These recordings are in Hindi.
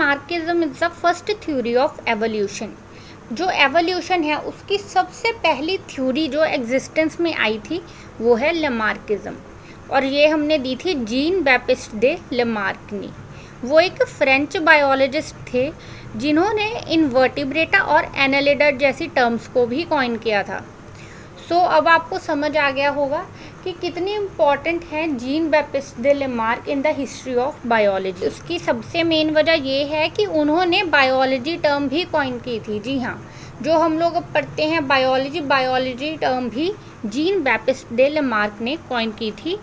Lamarckism is the first theory of evolution. जो एवोल्यूशन है उसकी सबसे पहली थ्योरी जो एग्जिस्टेंस में आई थी वो है लेमार्किज्म, और ये हमने दी थी जीन बैप्टिस्ट दे लेमार्क ने। वो एक फ्रेंच बायोलॉजिस्ट थे जिन्होंने इनवर्टिब्रेटा और एनालिडा जैसी टर्म्स को भी कॉइन किया था। सो अब आपको समझ आ गया होगा कि कितनी इम्पॉर्टेंट है Jean Baptiste they Lamarck in the history of biology. उसकी सबसे मेन वजह ये है कि उन्होंने बायोलॉजी टर्म भी कॉइन की थी। जी हाँ, जो हम लोग अब पढ़ते हैं बायोलॉजी टर्म भी जीन बैप्टिस्ट दे लेमार्क ने कॉइन की थी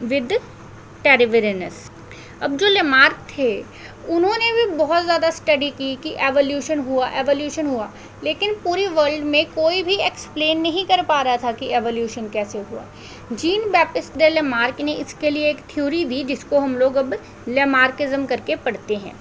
विद टेरेवेरेनस। अब जो लेमार्क थे उन्होंने भी बहुत ज़्यादा स्टडी की कि एवोल्यूशन हुआ, लेकिन पूरी वर्ल्ड में कोई भी एक्सप्लेन नहीं कर पा रहा था कि एवोल्यूशन कैसे हुआ। जीन बैप्टिस्ट दे लेमार्क ने इसके लिए एक थ्योरी दी जिसको हम लोग अब लेमार्किज्म करके पढ़ते हैं।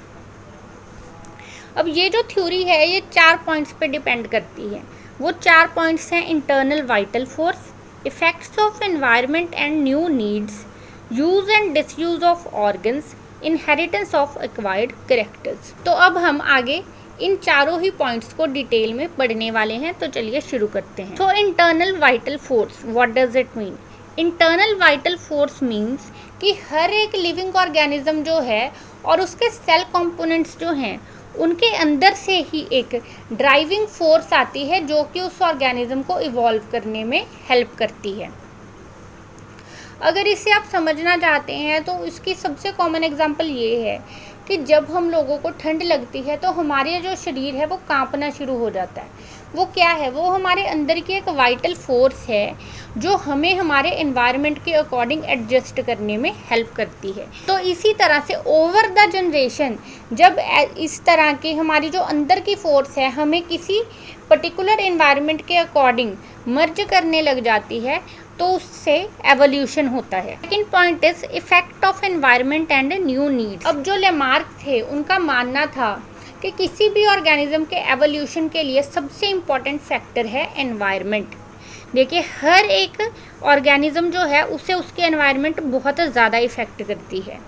अब ये जो थ्योरी है ये 4 पॉइंट्स पे डिपेंड करती है। वो 4 पॉइंट्स हैं: internal vital force, effects of environment and new needs, use and disuse of organs, inheritance of acquired characters. तो अब हम आगे इन चारों ही पॉइंट्स को डिटेल में पढ़ने वाले हैं, तो चलिए शुरू करते हैं। तो internal vital force, what does it mean? Internal vital force means कि हर एक लिविंग ऑर्गेनिज्म जो है और उसके सेल कंपोनेंट्स जो हैं उनके अंदर से ही एक ड्राइविंग फोर्स आती है जो कि उस ऑर्गेनिज्म को इवॉल्व करने में हेल्प करती है। अगर इसे आप समझना चाहते हैं तो इसकी सबसे कॉमन एग्जांपल ये है कि जब हम लोगों को ठंड लगती है तो हमारे जो शरीर है वो कांपना शुरू हो जाता है। वो क्या है? वो हमारे अंदर की एक वाइटल फोर्स है जो हमें हमारे एनवायरनमेंट के अकॉर्डिंग एडजस्ट करने में हेल्प करती है। तो इसी तरह से ओवर द जनरेशन जब इस तरह की हमारी जो अंदर की फोर्स है हमें किसी पर्टिकुलर एनवायरनमेंट के अकॉर्डिंग मर्ज करने लग जाती है तो उससे एवोल्यूशन होता है। Second point is effect of environment and new needs. अब जो लेमार्क थे उनका मानना था कि किसी भी ऑर्गेनिज्म के एवोल्यूशन के लिए सबसे इम्पॉर्टेंट फैक्टर है एनवायरनमेंट। देखिए, हर एक ऑर्गेनिज्म जो है उसे उसकी एनवायरनमेंट बहुत ज़्यादा इफेक्ट करती है।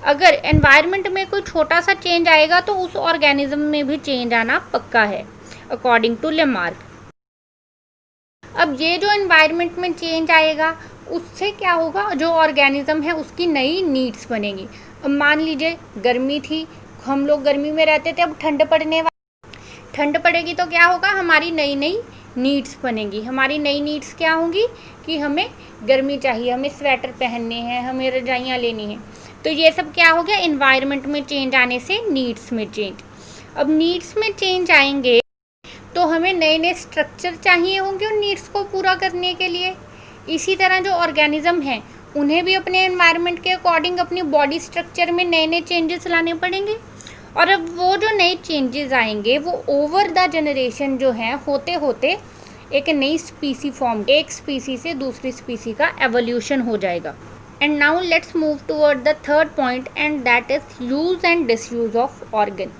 अगर एनवायरनमेंट में कोई छोटा सा चेंज आएगा तो उस ऑर्गेनिज्म में भी चेंज आना पक्का है, अकॉर्डिंग टू लेमार्क। अब ये जो एनवायरनमेंट में चेंज आएगा उससे क्या होगा? जो ऑर्गेनिज्म है उसकी नई नीड्स बनेगी। अब मान लीजिए गर्मी थी, हम लोग गर्मी में रहते थे, अब ठंड पड़ेगी तो क्या होगा? हमारी नई नीड्स बनेगी। हमारी नई नीड्स क्या होंगी कि हमें गर्मी चाहिए, हमें स्वेटर पहनने हैं, हमें रजाइयाँ लेनी हैं। तो ये सब क्या हो गया? एनवायरनमेंट में चेंज आने से नीड्स में चेंज। अब नीड्स में चेंज आएंगे तो हमें नए स्ट्रक्चर चाहिए होंगे उन नीड्स को पूरा करने के लिए। इसी तरह जो ऑर्गेनिज्म हैं उन्हें भी अपने एनवायरनमेंट के अकॉर्डिंग अपनी बॉडी स्ट्रक्चर में नए चेंजेस लाने पड़ेंगे। और अब वो जो नए चेंजेस आएंगे वो ओवर द जनरेशन जो है होते होते एक नई स्पीसी फॉर्म, एक स्पीसी से दूसरी स्पीसी का एवोल्यूशन हो जाएगा। And now let's move toward the third point and that is use and disuse of organ.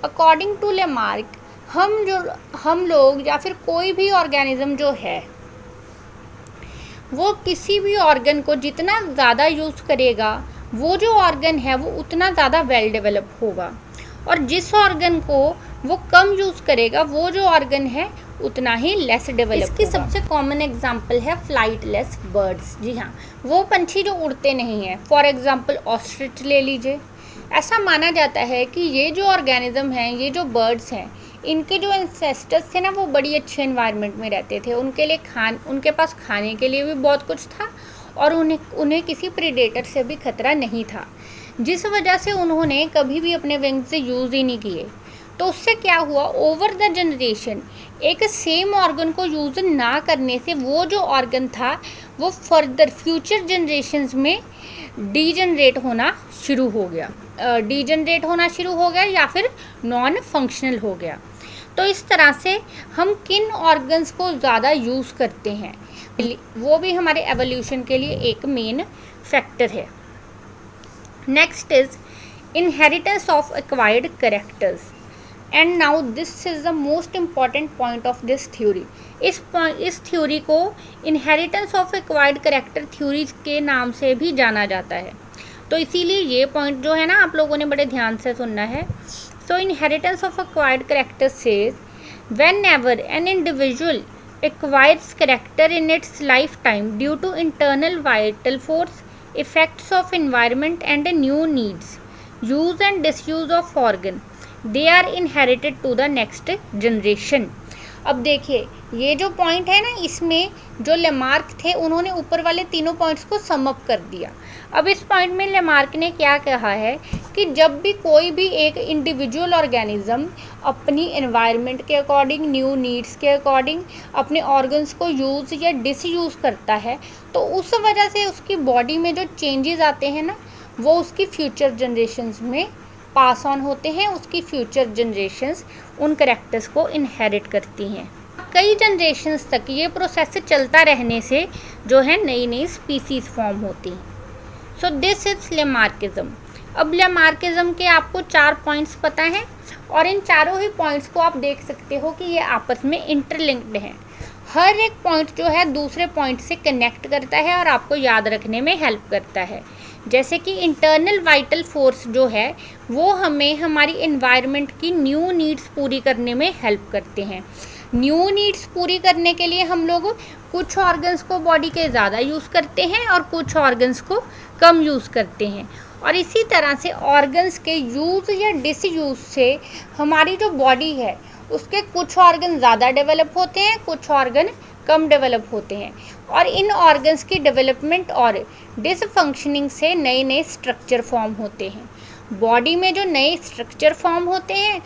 According to Lamarck हम लोग या फिर कोई भी ऑर्गेनिज्म जो है वो किसी भी ऑर्गन को जितना ज़्यादा यूज़ करेगा वो जो ऑर्गन है वो उतना ज़्यादा वेल डेवलप होगा, और जिस ऑर्गन को वो कम यूज़ करेगा वो जो ऑर्गन है उतना ही लेस डेवलप होगा। इसकी सबसे कॉमन एग्जांपल है फ्लाइटलेस बर्ड्स। जी हाँ, वो पंछी जो उड़ते नहीं हैं। फॉर एग्जांपल ऑस्ट्रिच ले लीजिए। ऐसा माना जाता है कि ये जो ऑर्गेनिज्म हैं, ये जो बर्ड्स हैं, इनके जो एंसेस्टर्स थे ना वो बड़ी अच्छे एनवायरनमेंट में रहते थे। उनके पास खाने के लिए भी बहुत कुछ था और उन्हें किसी प्रेडेटर से भी खतरा नहीं था, जिस वजह से उन्होंने कभी भी अपने विंग्स से यूज़ ही नहीं किए। तो उससे क्या हुआ? ओवर द जनरेशन एक सेम ऑर्गन को यूज़ ना करने से वो जो ऑर्गन था वो फर्दर फ्यूचर जनरेशन्स में डीजनरेट होना शुरू हो गया या फिर नॉन फंक्शनल हो गया। तो इस तरह से हम किन ऑर्गन्स को ज़्यादा यूज़ करते हैं वो भी हमारे एवोल्यूशन के लिए एक मेन फैक्टर है। Next is inheritance of acquired characters, and now this is the most important point of this theory. इस थ्योरी को inheritance of acquired character theory के नाम से भी जाना जाता है। तो इसीलिए ये पॉइंट जो है ना आप लोगों ने बड़े ध्यान से सुनना है। So inheritance of acquired character says whenever an individual acquires character in its lifetime due to internal vital force, effects of environment and new needs, use and disuse of organ, they are inherited to the next generation. अब देखिए ये जो पॉइंट है ना, इसमें जो लेमार्क थे उन्होंने ऊपर वाले तीनों पॉइंट्स को सम अप कर दिया। अब इस पॉइंट में लेमार्क ने क्या कहा है कि जब भी कोई भी एक इंडिविजुअल ऑर्गेनिज्म अपनी एनवायरनमेंट के अकॉर्डिंग, न्यू नीड्स के अकॉर्डिंग अपने ऑर्गन्स को यूज़ या डिसयूज़ करता है, तो उस वजह से उसकी बॉडी में जो चेंजेस आते हैं ना, वो उसकी फ्यूचर जनरेशन्स में पास ऑन होते हैं। उसकी फ्यूचर जनरेशन्स उन कैरेक्टर्स को इनहेरिट करती हैं। कई जनरेशन्स तक ये प्रोसेस चलता रहने से जो है नई नई स्पीसीज फॉर्म होती हैं। So this is Lamarckism. अब लेमार्किज्म के आपको 4 पॉइंट्स पता हैं और इन चारों ही पॉइंट्स को आप देख सकते हो कि ये आपस में इंटरलिंक्ड हैं। हर एक पॉइंट जो है दूसरे पॉइंट से कनेक्ट करता है और आपको याद रखने में हेल्प करता है। जैसे कि इंटरनल वाइटल फोर्स जो है वो हमें हमारी एनवायरनमेंट की न्यू नीड्स पूरी करने में हेल्प करते हैं। न्यू नीड्स पूरी करने के लिए हम लोग कुछ ऑर्गन्स को बॉडी के ज़्यादा यूज़ करते हैं और कुछ ऑर्गन्स को कम यूज़ करते हैं। और इसी तरह से ऑर्गन्स के यूज़ या डिसयूज़ से हमारी जो बॉडी है उसके कुछ ऑर्गन ज़्यादा डेवलप होते हैं, कुछ ऑर्गन कम डेवलप होते हैं। और इन ऑर्गन्स की डेवलपमेंट और डिसफंक्शनिंग से नए नए स्ट्रक्चर फॉर्म होते हैं। बॉडी में जो नए स्ट्रक्चर फॉर्म होते हैं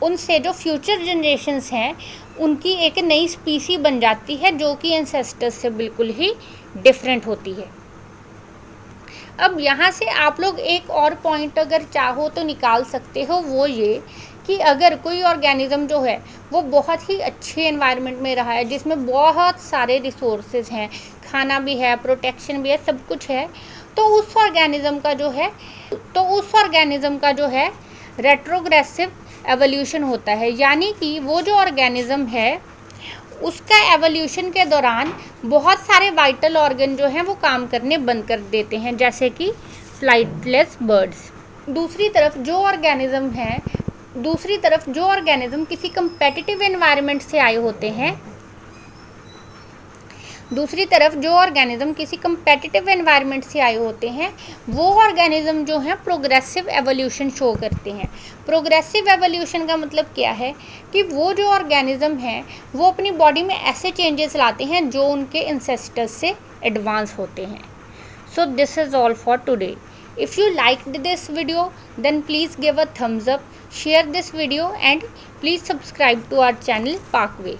उनसे जो फ्यूचर जनरेशन्स हैं उनकी एक नई स्पीसी बन जाती है जो कि एंसेस्टर्स से बिल्कुल ही डिफरेंट होती है। अब यहाँ से आप लोग एक और पॉइंट अगर चाहो तो निकाल सकते हो, वो ये कि अगर कोई ऑर्गेनिज्म जो है वो बहुत ही अच्छे एनवायरनमेंट में रहा है जिसमें बहुत सारे रिसोर्सेज हैं, खाना भी है, प्रोटेक्शन भी है, सब कुछ है, तो उस ऑर्गेनिज्म का जो है रेट्रोग्रेसिव एवोल्यूशन होता है। यानी कि वो जो ऑर्गेनिज्म है उसका एवोल्यूशन के दौरान बहुत सारे वाइटल ऑर्गन जो हैं वो काम करने बंद कर देते हैं, जैसे कि फ्लाइटलेस बर्ड्स। दूसरी तरफ जो ऑर्गेनिज्म किसी कंपेटिटिव एनवायरनमेंट से आए होते हैं वो ऑर्गेनिज्म जो हैं प्रोग्रेसिव एवोल्यूशन शो करते हैं। प्रोग्रेसिव एवोल्यूशन का मतलब क्या है कि वो जो ऑर्गेनिज्म हैं वो अपनी बॉडी में ऐसे चेंजेस लाते हैं जो उनके एंसेस्टर्स से एडवांस होते हैं। So this is all for today. If you liked this video, then please give a thumbs up, share this video and please subscribe to our channel Parkway.